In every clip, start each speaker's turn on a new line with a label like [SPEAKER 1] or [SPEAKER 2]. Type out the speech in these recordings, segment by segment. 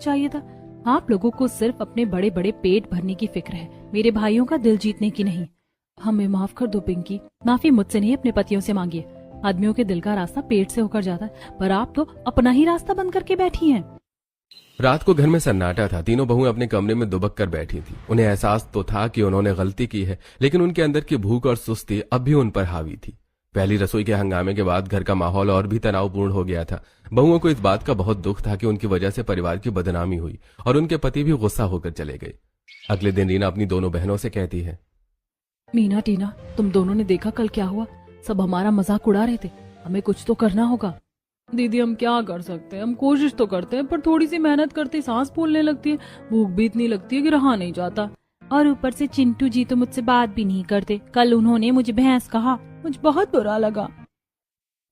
[SPEAKER 1] चाहिए था। आप लोगों को सिर्फ अपने बड़े बड़े पेट भरने की फिक्र है, मेरे भाइयों का दिल जीतने की नहीं। हमें माफ कर दो पिंकी, माफी मुझसे नहीं अपने पतियों से मांगिए। आदमियों के दिल का रास्ता पेट से होकर जाता है, पर आप तो अपना ही रास्ता बंद करके बैठी हैं।
[SPEAKER 2] रात को घर में सन्नाटा था। तीनों बहुएं अपने कमरे में दुबक कर बैठी थी। उन्हें एहसास तो था कि उन्होंने गलती की है, लेकिन उनके अंदर की भूख और सुस्ती अब भी उन पर हावी थी। पहली रसोई के हंगामे के बाद घर का माहौल और भी तनावपूर्ण हो गया था। बहुओं को इस बात का बहुत दुख था कि उनकी वजह से परिवार की बदनामी हुई और उनके पति भी गुस्सा होकर चले गए। अगले दिन रीना अपनी दोनों बहनों से कहती है,
[SPEAKER 1] मीना टीना, तुम दोनों ने देखा कल क्या हुआ? सब हमारा मजाक उड़ा रहे थे, हमें कुछ तो करना होगा। दीदी हम क्या कर सकते हैं, हम कोशिश तो करते हैं, पर थोड़ी सी मेहनत करते सांस फूलने लगती है, भूख भी इतनी लगती है कि रहा नहीं जाता। और ऊपर से चिंटू जी तो मुझसे बात भी नहीं करते। कल उन्होंने मुझे भैंस कहा, मुझे बहुत बुरा लगा।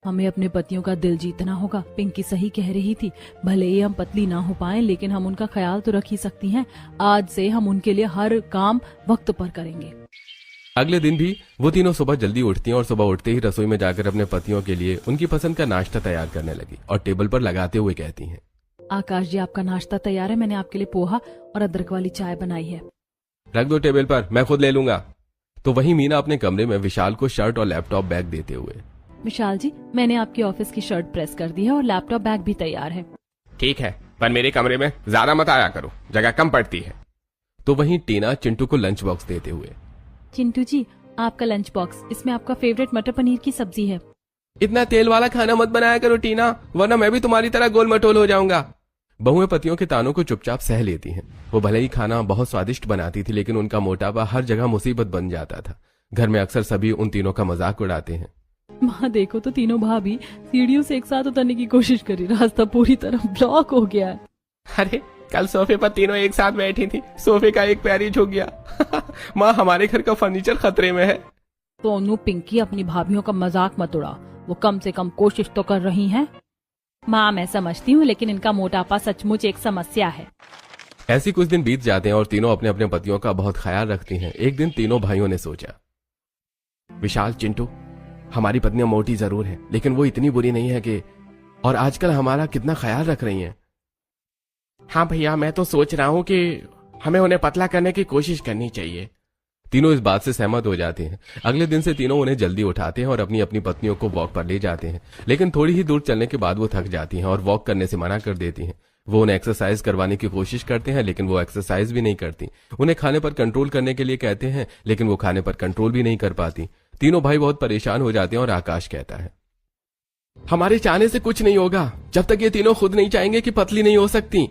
[SPEAKER 1] हमें अपने पतियों का दिल जीतना होगा। पिंकी सही कह रही थी, भले ही हम पतली ना हो पाए, लेकिन हम उनका ख्याल तो रख ही सकती हैं। आज से हम उनके लिए हर काम वक्त पर करेंगे।
[SPEAKER 2] अगले दिन भी वो तीनों सुबह जल्दी उठती हैं और सुबह उठते ही रसोई में जाकर अपने पतियों के लिए उनकी पसंद का नाश्ता तैयार करने लगी और टेबल पर लगाते हुए कहती हैं,
[SPEAKER 1] आकाश जी आपका नाश्ता तैयार है, मैंने आपके लिए पोहा और अदरक वाली चाय बनाई है।
[SPEAKER 2] रख दो टेबल पर, मैं खुद ले लूंगा। तो वहीं मीना अपने कमरे में विशाल को शर्ट और लैपटॉप बैग देते हुए,
[SPEAKER 1] विशाल जी मैंने आपकी ऑफिस की शर्ट प्रेस कर दी है और लैपटॉप बैग भी तैयार है।
[SPEAKER 2] ठीक है, पर मेरे कमरे में ज्यादा मत आया करो, जगह कम पड़ती है। तो वहीं टीना चिंटू को लंच बॉक्स देते हुए,
[SPEAKER 1] चिंटू जी आपका लंच बॉक्स, इसमें आपका फेवरेट मटर पनीर की सब्जी है।
[SPEAKER 2] इतना तेल वाला खाना मत बनाया करो टीना, वरना मैं भी तुम्हारी तरह गोल मटोल हो जाऊंगा। बहुएं पतियों के तानों को चुपचाप सह लेती हैं। वो भले ही खाना बहुत स्वादिष्ट बनाती थी, लेकिन उनका मोटापा हर जगह मुसीबत बन जाता था। घर में अक्सर सभी उन तीनों का मजाक उड़ाते हैं।
[SPEAKER 1] माँ देखो तो तीनों भाभी सीढ़ियों से एक साथ उतरने की कोशिश करी, रास्ता पूरी तरह ब्लॉक हो गया है।
[SPEAKER 2] अरे कल सोफे पर तीनों एक साथ बैठी थी, सोफे का एक पैर ही झुक गया। माँ हमारे घर का फर्नीचर खतरे में है।
[SPEAKER 1] सोनू पिंकी अपनी भाभीयों का मजाक मत उड़ा, वो कम से कम कोशिश तो कर रही हैं। माँ मैं समझती हूँ, लेकिन इनका मोटापा सचमुच एक समस्या है।
[SPEAKER 2] ऐसी कुछ दिन बीत जाते हैं और तीनों अपने अपने पतियों का बहुत ख्याल रखती हैं। एक दिन तीनों भाइयों ने सोचा, विशाल चिंटू हमारी पत्नियां मोटी जरूर है, लेकिन वो इतनी बुरी नहीं है कि, और आजकल हमारा कितना ख्याल रख रही हैं। हाँ भैया, मैं तो सोच रहा हूँ कि हमें उन्हें पतला करने की कोशिश करनी चाहिए। तीनों इस बात से सहमत हो जाते हैं। अगले दिन से तीनों उन्हें जल्दी उठाते हैं और अपनी अपनी पत्नियों को वॉक पर ले जाते हैं, लेकिन थोड़ी ही दूर चलने के बाद वो थक जाती हैं और वॉक करने से मना कर देती हैं। वो उन्हें एक्सरसाइज करवाने की कोशिश करते हैं, लेकिन वो एक्सरसाइज भी नहीं करती। उन्हें खाने पर कंट्रोल करने के लिए कहते हैं, लेकिन वो खाने पर कंट्रोल भी नहीं कर पाती। तीनों भाई बहुत परेशान हो जाते हैं और आकाश कहता है, हमारे चाहने से कुछ नहीं होगा जब तक ये तीनों खुद नहीं चाहेंगे कि पतली नहीं हो सकती।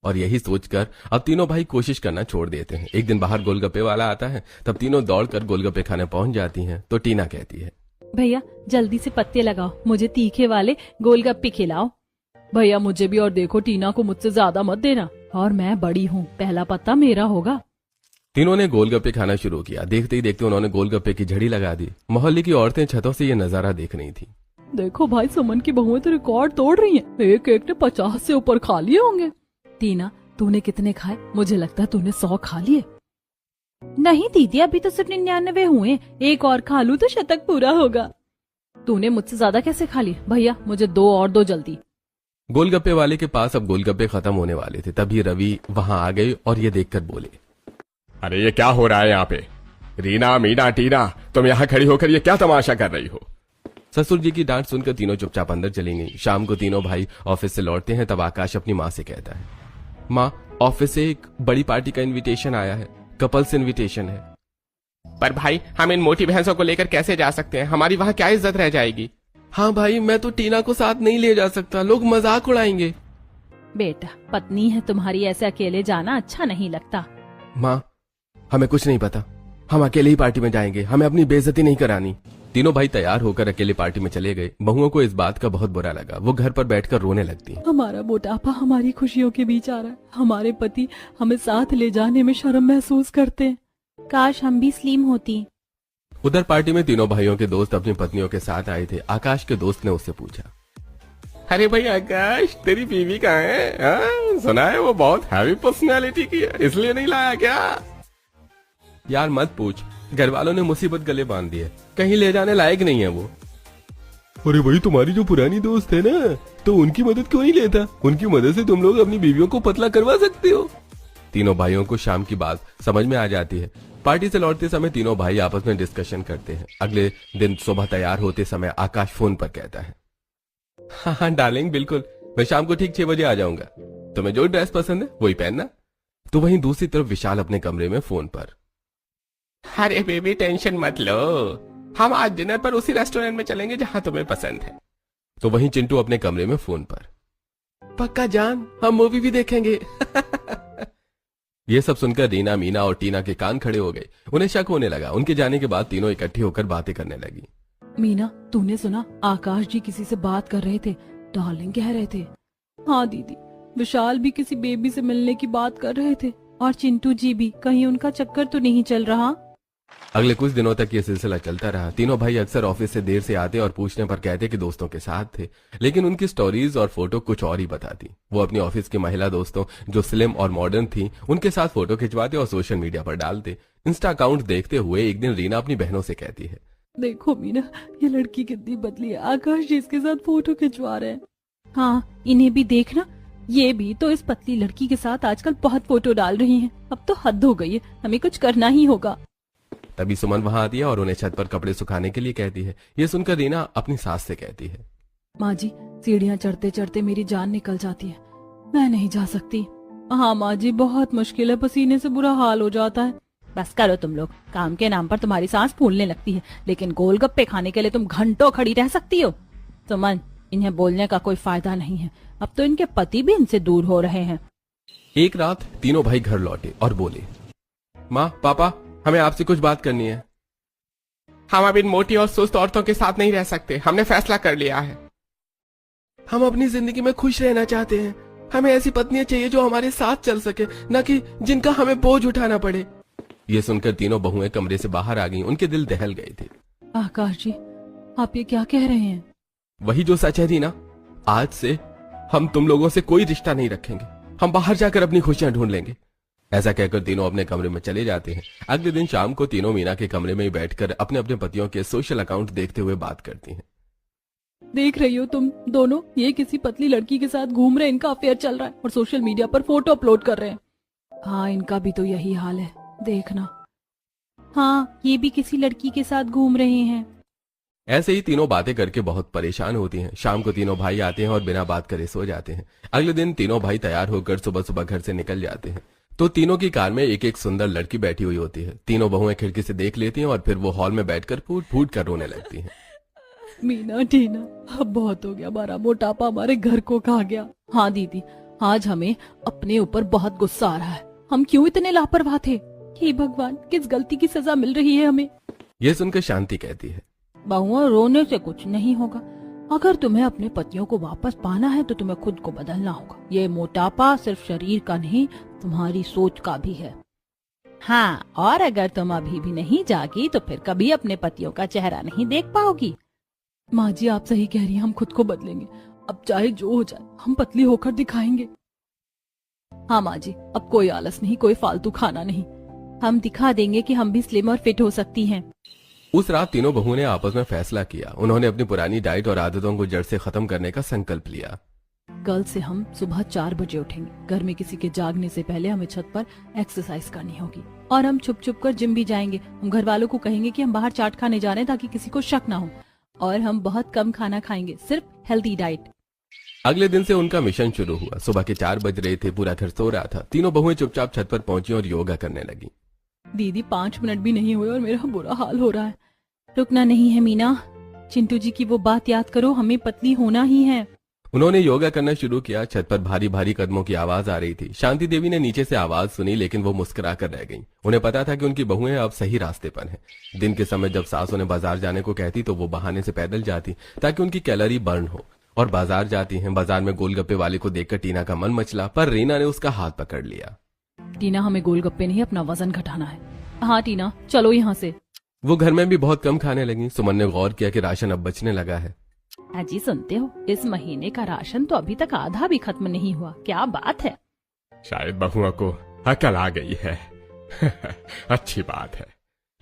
[SPEAKER 2] और यही सोचकर अब तीनों भाई कोशिश करना छोड़ देते हैं। एक दिन बाहर गोलगप्पे वाला आता है, तब तीनों दौड़कर गोलगप्पे खाने पहुंच जाती हैं। तो टीना कहती है,
[SPEAKER 1] भैया जल्दी से पत्ते लगाओ, मुझे तीखे वाले गोलगप्पे खिलाओ। भैया मुझे भी, और देखो टीना को मुझसे ज्यादा मत देना, और मैं बड़ी हूँ, पहला पत्ता मेरा होगा।
[SPEAKER 2] तीनों ने गोलगप्पे खाना शुरू किया। देखते ही देखते उन्होंने गोलगप्पे की झड़ी लगा दी। मोहल्ले की औरतें छतों से ये नजारा देख रही थी।
[SPEAKER 1] देखो भाई सुमन की बहुएं तो रिकॉर्ड तोड़ रही हैं। एक एक ने 50 से ऊपर खा लिए होंगे। टीना तूने कितने खाए? मुझे लगता है तूने 100 खा लिए। नहीं दीदी अभी तो सिर्फ 99 हुए, एक और खा लूं तो शतक पूरा होगा। तूने मुझसे ज्यादा कैसे खा लिए? भैया मुझे 2 और दो जल्दी।
[SPEAKER 2] गोलगप्पे वाले के पास अब गोलगप्पे खत्म होने वाले थे, तभी रवि वहां आ गए और ये देखकर बोले, अरे ये क्या हो रहा है यहाँ पे? रीना मीना टीना तुम यहाँ खड़ी होकर ये क्या तमाशा कर रही हो? ससुर जी की डांट सुनकर तीनों चुपचाप अंदर चली गई। शाम को तीनों भाई ऑफिस से लौटते हैं, तब आकाश अपनी माँ से कहता है, माँ ऑफिस से एक बड़ी पार्टी का इनविटेशन आया है, कपल्स इनविटेशन है। पर भाई हम इन मोटी भैंसों को लेकर कैसे जा सकते हैं? हमारी वहाँ क्या इज्जत रह जाएगी? हाँ भाई मैं तो टीना को साथ नहीं ले जा सकता, लोग मजाक उड़ाएंगे। बेटा
[SPEAKER 1] पत्नी है तुम्हारी, ऐसे अकेले जाना अच्छा नहीं लगता।
[SPEAKER 2] माँ हमें कुछ नहीं पता, हम अकेले ही पार्टी में जाएंगे, हमें अपनी बेइज्जती नहीं करानी। तीनों भाई तैयार होकर अकेले पार्टी में चले गए। बहुओं को इस बात का बहुत बुरा लगा। वो घर पर बैठकर रोने लगती।
[SPEAKER 1] हमारा मोटापा हमारी खुशियों के बीच आ रहा है, हमारे पति हमें साथ ले जाने में शर्म महसूस करते हैं। काश हम भी स्लिम होती।
[SPEAKER 2] उधर पार्टी में तीनों भाइयों के दोस्त अपनी पत्नियों के साथ आए थे। आकाश के दोस्त ने उससे पूछा, अरे भाई आकाश तेरी बीवी कहाँ है? सुना है वो बहुत हैवी पर्सनैलिटी की है, इसलिए नहीं लाया क्या? यार मत पूछ, घर वालों ने मुसीबत गले बांध दी है, कहीं ले जाने लायक नहीं है वो। अरे भाई, तुम्हारी जो पुरानी दोस्त है ना, तो उनकी मदद क्यों नहीं लेता? उनकी मदद से तुम लोग अपनी बीवियों को पतला करवा सकते हो। तीनों भाइयों को शाम की बात समझ में आ जाती है। पार्टी से लौटते समय तीनों भाई आपस में डिस्कशन करते हैं। अगले दिन सुबह तैयार होते समय आकाश फोन पर कहता है, हाँ डार्लिंग, बिल्कुल, मैं शाम को ठीक 6 बजे आ जाऊंगा। तुम्हें जो ड्रेस पसंद है वही पहनना। तो वहीं दूसरी तरफ विशाल अपने कमरे में फोन पर, अरे बेबी टेंशन मत लो, हम आज डिनर पर उसी रेस्टोरेंट में चलेंगे जहां तुम्हें पसंद है। तो वहीं चिंटू अपने कमरे में फोन पर, पक्का जान, हम मूवी भी देखेंगे। ये सब सुनकर रीना, मीना और टीना के कान खड़े हो गए। उन्हें शक होने लगा। उनके जाने के बाद तीनों इकट्ठी होकर बातें करने लगी।
[SPEAKER 1] मीना, तूने सुना? आकाश जी किसी से बात कर रहे थे, डार्लिंग कह रहे थे। हाँ दीदी, विशाल भी किसी बेबी से मिलने की बात कर रहे थे, और चिंटू जी भी। कहीं उनका चक्कर तो नहीं चल रहा?
[SPEAKER 2] अगले कुछ दिनों तक ये सिलसिला चलता रहा। तीनों भाई अक्सर ऑफिस से देर से आते और पूछने पर कहते कि दोस्तों के साथ थे, लेकिन उनकी स्टोरीज और फोटो कुछ और ही बताती। वो अपनी ऑफिस की महिला दोस्तों जो स्लिम और मॉडर्न थी, उनके साथ फोटो खिंचवाते और सोशल मीडिया पर डालते। इंस्टा अकाउंट देखते हुए एक दिन रीना अपनी बहनों से कहती है,
[SPEAKER 1] देखो मीना, ये लड़की कितनी बदली है, आकाश जी इसके साथ फोटो खिंचवा रहे हैं। हाँ, इन्हें भी देखना, ये भी तो इस पतली लड़की के साथ आजकल बहुत फोटो डाल रही हैं। अब तो हद हो गई है, हमें कुछ करना ही होगा।
[SPEAKER 2] तभी सुमन वहां आती है और उन्हें छत पर कपड़े सुखाने के लिए कहती है। ये सुनकर रीना अपनी सास से कहती है,
[SPEAKER 1] माँ जी, सीढ़ियाँ चढ़ते चढ़ते मेरी जान निकल जाती है, मैं नहीं जा सकती। हाँ माँ जी, बहुत मुश्किल है, पसीने से बुरा हाल हो जाता है। बस करो तुम लोग, काम के नाम पर तुम्हारी सांस फूलने लगती है, लेकिन गोलगप्पे खाने के लिए तुम घंटों खड़ी रह सकती हो। सुमन, इन्हें बोलने का कोई फायदा नहीं है, अब तो इनके पति भी इनसे दूर हो रहे हैं।
[SPEAKER 2] एक रात तीनों भाई घर लौटे और बोले, माँ, पापा, हमें आपसे कुछ बात करनी है। हम अब इन मोटी और सुस्त औरतों के साथ नहीं रह सकते। हमने फैसला कर लिया है। हम अपनी जिंदगी में खुश रहना चाहते हैं। हमें ऐसी पत्नियां चाहिए जो हमारे साथ चल सके, न कि जिनका हमें बोझ उठाना पड़े। ये सुनकर तीनों बहुएं कमरे से बाहर आ गईं। उनके दिल दहल गए थे।
[SPEAKER 1] आकाश जी, आप ये क्या कह रहे हैं?
[SPEAKER 2] वही जो सच है रीना, आज से हम तुम लोगों से कोई रिश्ता नहीं रखेंगे। हम बाहर जाकर अपनी खुशियां ढूंढ लेंगे। ऐसा कहकर तीनों अपने कमरे में चले जाते हैं। अगले दिन शाम को तीनों मीना के कमरे में ही बैठकर अपने अपने पतियों के सोशल अकाउंट देखते हुए बात करती हैं।
[SPEAKER 1] देख रही हो तुम दोनों, ये किसी पतली लड़की के साथ घूम रहे, इनका अफेयर चल रहा है और सोशल मीडिया पर फोटो अपलोड कर रहे हैं। हाँ, इनका भी तो यही हाल है, देखना। हाँ, ये भी किसी लड़की के साथ घूम रहे हैं।
[SPEAKER 2] ऐसे ही तीनों बातें करके बहुत परेशान होती हैं। शाम को तीनों भाई आते हैं और बिना बात करे सो जाते हैं। अगले दिन तीनों भाई तैयार होकर सुबह सुबह घर से निकल जाते हैं। तो तीनों की कार में एक एक सुंदर लड़की बैठी हुई होती है। तीनों बहुएं खिड़की से देख लेती हैं और फिर वो हॉल में बैठकर फूट फूट कर रोने लगती हैं।
[SPEAKER 1] मीना, टीना, अब बहुत हो गया, हमारा मोटापा हमारे घर को खा गया। हाँ दीदी, आज हमें अपने ऊपर बहुत गुस्सा आ रहा है। हम क्यों इतने लापरवाह थे? हे भगवान, किस गलती की सजा मिल रही है हमें?
[SPEAKER 2] ये सुनकर शांति कहती है,
[SPEAKER 1] बहुओं, रोने से कुछ नहीं होगा। अगर तुम्हें अपने पतियों को वापस पाना है तो तुम्हें खुद को बदलना होगा। ये मोटापा सिर्फ शरीर का नहीं, तुम्हारी सोच का भी है। हाँ, और अगर तुम अभी भी नहीं जागी तो फिर कभी अपने पतियों का चेहरा नहीं देख पाओगी। माँ जी, आप सही कह रही हैं, हम खुद को बदलेंगे। अब चाहे जो हो जाए, हम पतली होकर दिखाएंगे। हाँ माँ जी, अब कोई आलस नहीं, कोई फालतू खाना नहीं। हम दिखा देंगे कि हम भी स्लिम और फिट हो सकती हैं।
[SPEAKER 2] उस रात तीनों बहुओं ने आपस में फैसला किया। उन्होंने अपनी पुरानी डाइट और आदतों को जड़ से खत्म करने का संकल्प लिया।
[SPEAKER 1] कल से हम सुबह 4 बजे उठेंगे। घर में किसी के जागने से पहले हमें छत पर एक्सरसाइज करनी होगी, और हम छुप छुप कर जिम भी जाएंगे। हम घर वालों को कहेंगे कि हम बाहर चाट खाने जा रहे हैं ताकि किसी को शक ना हो, और हम बहुत कम खाना खाएंगे, सिर्फ हेल्दी डाइट।
[SPEAKER 2] अगले दिन से उनका मिशन शुरू हुआ। सुबह के 4 बज रहे थे, पूरा घर सो रहा था। तीनों बहुएं चुपचाप छत पर पहुंची और योगा करने लगी।
[SPEAKER 1] दीदी, 5 मिनट भी नहीं हुए और मेरा बुरा हाल हो रहा है। रुकना नहीं है मीना, चिंटू जी की वो बात याद करो, हमें पतली होना ही है।
[SPEAKER 2] उन्होंने योगा करना शुरू किया। छत पर भारी भारी कदमों की आवाज आ रही थी। शांति देवी ने नीचे से आवाज सुनी, लेकिन वो मुस्कुरा कर रह गईं। उन्हें पता था कि उनकी बहुएं अब सही रास्ते पर हैं। दिन के समय जब सास उन्हें बाजार जाने को कहती तो वो बहाने से पैदल जाती ताकि उनकी कैलोरी बर्न हो, और बाजार जाती हैं। बाजार में गोलगप्पे वाले को देखकर टीना का मन मचला, पर रीना ने उसका हाथ पकड़ लिया।
[SPEAKER 1] टीना, हमें गोलगप्पे नहीं, अपना वजन घटाना है। हाँ टीना, चलो यहाँ से।
[SPEAKER 2] वो घर में भी बहुत कम खाने लगी। सुमन ने गौर किया कि राशन अब बचने लगा है।
[SPEAKER 1] अजी, सुनते हो, इस महीने का राशन तो अभी तक आधा भी खत्म नहीं हुआ। क्या बात है?
[SPEAKER 2] शायद बहुओं को अकल आ गई है। अच्छी बात है।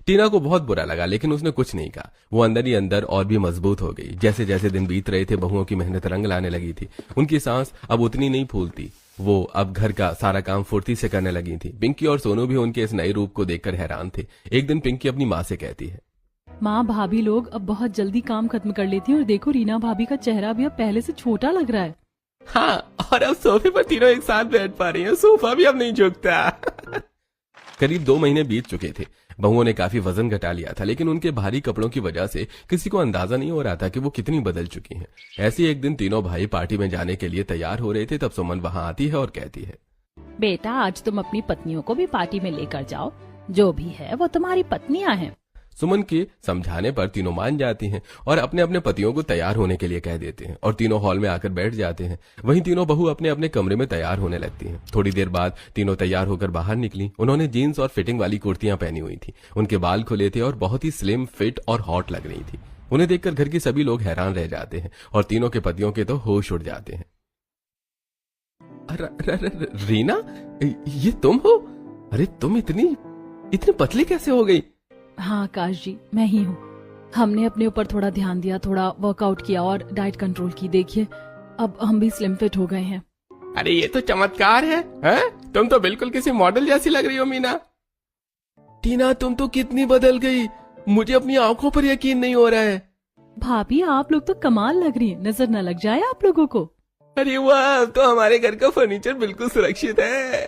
[SPEAKER 2] टीना को बहुत बुरा लगा, लेकिन उसने कुछ नहीं कहा। वो अंदर ही अंदर और भी मजबूत हो गई। जैसे जैसे दिन बीत रहे थे, बहुओं की मेहनत रंग लाने लगी थी। उनकी सांस अब उतनी नहीं फूलती। वो अब घर का सारा काम फुर्ती से करने लगी थी। पिंकी और सोनू भी उनके इस नए रूप को देखकर हैरान थे। एक दिन पिंकी अपनी माँ से कहती है,
[SPEAKER 1] माँ, भाभी लोग अब बहुत जल्दी काम खत्म कर लेती हैं और देखो रीना भाभी का चेहरा भी अब पहले से छोटा लग रहा है।
[SPEAKER 2] हाँ, और अब सोफे पर तीनों एक साथ बैठ पा रही हैं। सोफा भी अब नहीं झुकता। करीब 2 महीने बीत चुके थे। बहुओं ने काफी वजन घटा लिया था, लेकिन उनके भारी कपड़ों की वजह से किसी को अंदाजा नहीं हो रहा था कि वो कितनी बदल चुकी हैं। ऐसे ही एक दिन तीनों भाई पार्टी में जाने के लिए तैयार हो रहे थे, तब सुमन वहां आती है और कहती है,
[SPEAKER 1] बेटा, आज तुम अपनी पत्नियों को भी पार्टी में लेकर जाओ। जो भी है वो तुम्हारी पत्नियां हैं।
[SPEAKER 2] सुमन के समझाने पर तीनों मान जाती हैं और अपने अपने पतियों को तैयार होने के लिए कह देते हैं और तीनों हॉल में आकर बैठ जाते हैं। वहीं तीनों बहू अपने अपने कमरे में तैयार होने लगती हैं। थोड़ी देर बाद तीनों तैयार होकर बाहर निकली। उन्होंने जीन्स और फिटिंग वाली कुर्तियां पहनी हुई थी। उनके बाल खुले थे और बहुत ही स्लिम, फिट और हॉट लग रही थी। उन्हें देखकर घर के सभी लोग हैरान रह जाते हैं और तीनों के पतियों के तो होश उड़ जाते हैं। रीना, ये तुम हो? अरे तुम इतनी पतली कैसे हो गई?
[SPEAKER 1] हाँ आकाश जी, मैं ही हूँ। हमने अपने ऊपर थोड़ा ध्यान दिया, थोड़ा वर्कआउट किया और डाइट कंट्रोल की। देखिए, अब हम भी स्लिम फिट हो गए हैं।
[SPEAKER 2] अरे ये तो चमत्कार है, हैं? तुम तो बिल्कुल किसी मॉडल जैसी लग रही हो मीना। टीना, तुम तो कितनी बदल गई। मुझे अपनी आंखों पर यकीन नहीं हो रहा है।
[SPEAKER 1] भाभी, आप लोग तो कमाल लग रही है। नजर न लग जाए आप लोगों को।
[SPEAKER 2] अरे वाह, तो हमारे घर का फर्नीचर बिल्कुल सुरक्षित है।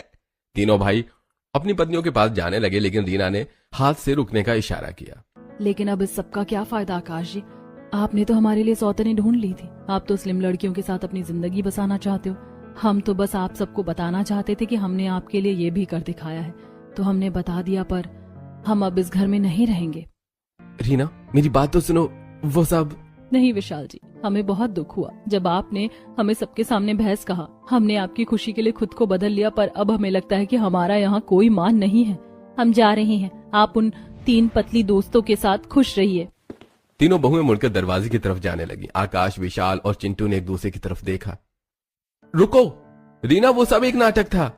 [SPEAKER 2] तीनों भाई अपनी पत्नियों के पास जाने लगे, लेकिन रीना ने हाथ से रुकने का इशारा किया।
[SPEAKER 1] लेकिन अब इस सब का क्या फायदा आकाश जी? आपने तो हमारे लिए सौतनी ढूंढ ली थी। आप तो स्लिम लड़कियों के साथ अपनी जिंदगी बसाना चाहते हो। हम तो बस आप सबको बताना चाहते थे कि हमने आपके लिए ये भी कर दिखाया है, तो हमने बता दिया, पर हम अब इस घर में नहीं रहेंगे।
[SPEAKER 2] रीना, मेरी बात तो सुनो। वो सब
[SPEAKER 1] नहीं विशाल जी, हमें बहुत दुख हुआ जब आपने हमें सबके सामने बहस कहा। हमने आपकी खुशी के लिए खुद को बदल लिया, पर अब हमें लगता है कि हमारा यहाँ कोई मान नहीं है। हम जा रहे हैं। आप उन 3 पतली दोस्तों के साथ खुश रहिए।
[SPEAKER 2] तीनों बहुएं मुड़कर दरवाजे की तरफ जाने लगी। आकाश, विशाल और चिंटू ने एक दूसरे की तरफ देखा। रुको रीना, वो सब एक नाटक था।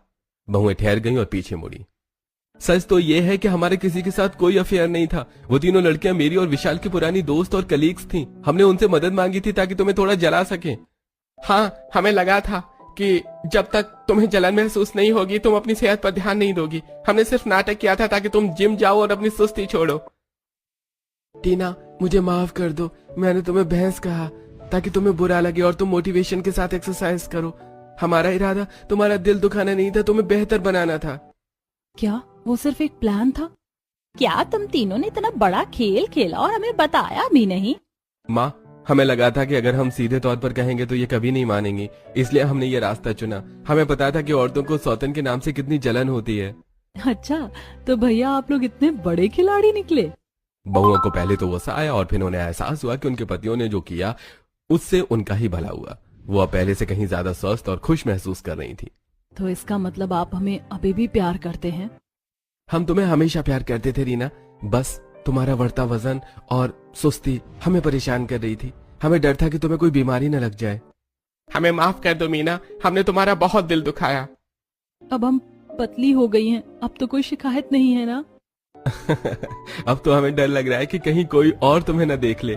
[SPEAKER 2] बहुएं ठहर गईं और पीछे मुड़ी। सच तो ये है कि हमारे किसी के साथ कोई अफेयर नहीं था। वो तीनों लड़कियां मेरी और विशाल की पुरानी दोस्त और कलीग्स थीं। हमने उनसे मदद मांगी थी ताकि तुम्हें थोड़ा जला सके। हाँ, हमें लगा था कि जब तक तुम्हें जलन महसूस नहीं होगी तुम अपनी सेहत पर ध्यान नहीं दोगी। हमने सिर्फ नाटक किया था ताकि तुम जिम जाओ और अपनी सुस्ती छोड़ो। टीना, मुझे माफ कर दो। मैंने तुम्हें भैंस कहा ताकि तुम्हें बुरा लगे और तुम मोटिवेशन के साथ एक्सरसाइज करो। हमारा इरादा तुम्हारा दिल दुखाना नहीं था, तुम्हें बेहतर बनाना था।
[SPEAKER 1] क्या वो सिर्फ एक प्लान था? क्या तुम तीनों ने इतना बड़ा खेल खेला और हमें बताया भी नहीं?
[SPEAKER 2] माँ, हमें लगा था कि अगर हम सीधे तौर पर कहेंगे तो ये कभी नहीं मानेंगी, इसलिए हमने ये रास्ता चुना। हमें पता था कि औरतों को सौतन के नाम से कितनी जलन होती है।
[SPEAKER 1] अच्छा, तो भैया आप लोग इतने बड़े खिलाड़ी निकले।
[SPEAKER 2] बहुओं को पहले तो गुस्सा आया और फिर उन्हें एहसास हुआ कि उनके पतियों ने जो किया उससे उनका ही भला हुआ। वो अब पहले से कहीं ज्यादा स्वस्थ और खुश महसूस कर रही थी।
[SPEAKER 1] तो इसका मतलब आप हमें अभी भी प्यार करते हैं?
[SPEAKER 2] हम तुम्हें हमेशा प्यार करते थे रीना, बस तुम्हारा बढ़ता वजन और सुस्ती हमें परेशान कर रही थी। हमें डर था कि तुम्हें कोई बीमारी न लग जाए। हमें माफ कर दो मीना, हमने तुम्हारा बहुत दिल दुखाया।
[SPEAKER 1] अब हम पतली हो गई हैं, अब तो कोई शिकायत नहीं है ना?
[SPEAKER 2] अब तो हमें डर लग रहा है कि कहीं कोई और तुम्हें न देख ले।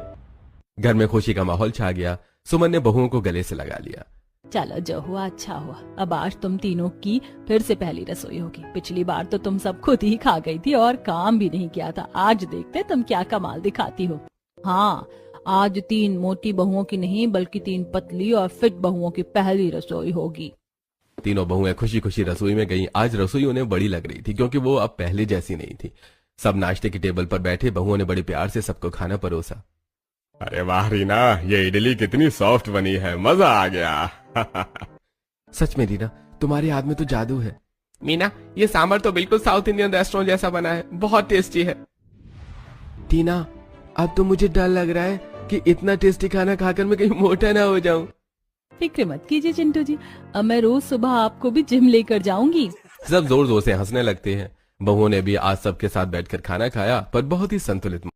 [SPEAKER 2] घर में खुशी का माहौल छा गया। सुमन ने बहुओं को गले से लगा लिया।
[SPEAKER 1] चलो, जो हुआ अच्छा हुआ। अब आज तुम तीनों की फिर से पहली रसोई होगी। पिछली बार तो तुम सब खुद ही खा गई थी और काम भी नहीं किया था। आज देखते तुम क्या कमाल दिखाती हो। हाँ, आज 3 मोटी बहुओं की नहीं बल्कि 3 पतली और फिट बहुओं की पहली रसोई होगी।
[SPEAKER 2] तीनों बहुएं खुशी खुशी रसोई में गईं। आज रसोई उन्हें बड़ी लग रही थी क्योंकि वो अब पहले जैसी नहीं थी। सब नाश्ते की टेबल पर बैठे। बहुओं ने बड़े प्यार से सबको खाना परोसा।
[SPEAKER 3] अरे वाह रीना, ये इडली कितनी सॉफ्ट बनी है, मजा आ गया।
[SPEAKER 2] सच में रीना, तुम्हारे हाथ में तो जादू है। मीना, ये सांभर तो बिल्कुल साउथ इंडियन रेस्टोरेंट जैसा बना है, बहुत टेस्टी है। टीना, अब तो मुझे डर लग रहा है कि इतना टेस्टी खाना खाकर मैं कहीं मोटा ना हो जाऊं।
[SPEAKER 1] फिक्र मत कीजिए चिंटू जी, अब मैं रोज सुबह आपको भी जिम लेकर जाऊंगी।
[SPEAKER 2] सब जोर जोर से हंसने लगते हैं। बहुओं ने भी आज सबके साथ बैठकर खाना खाया, पर बहुत ही संतुलित।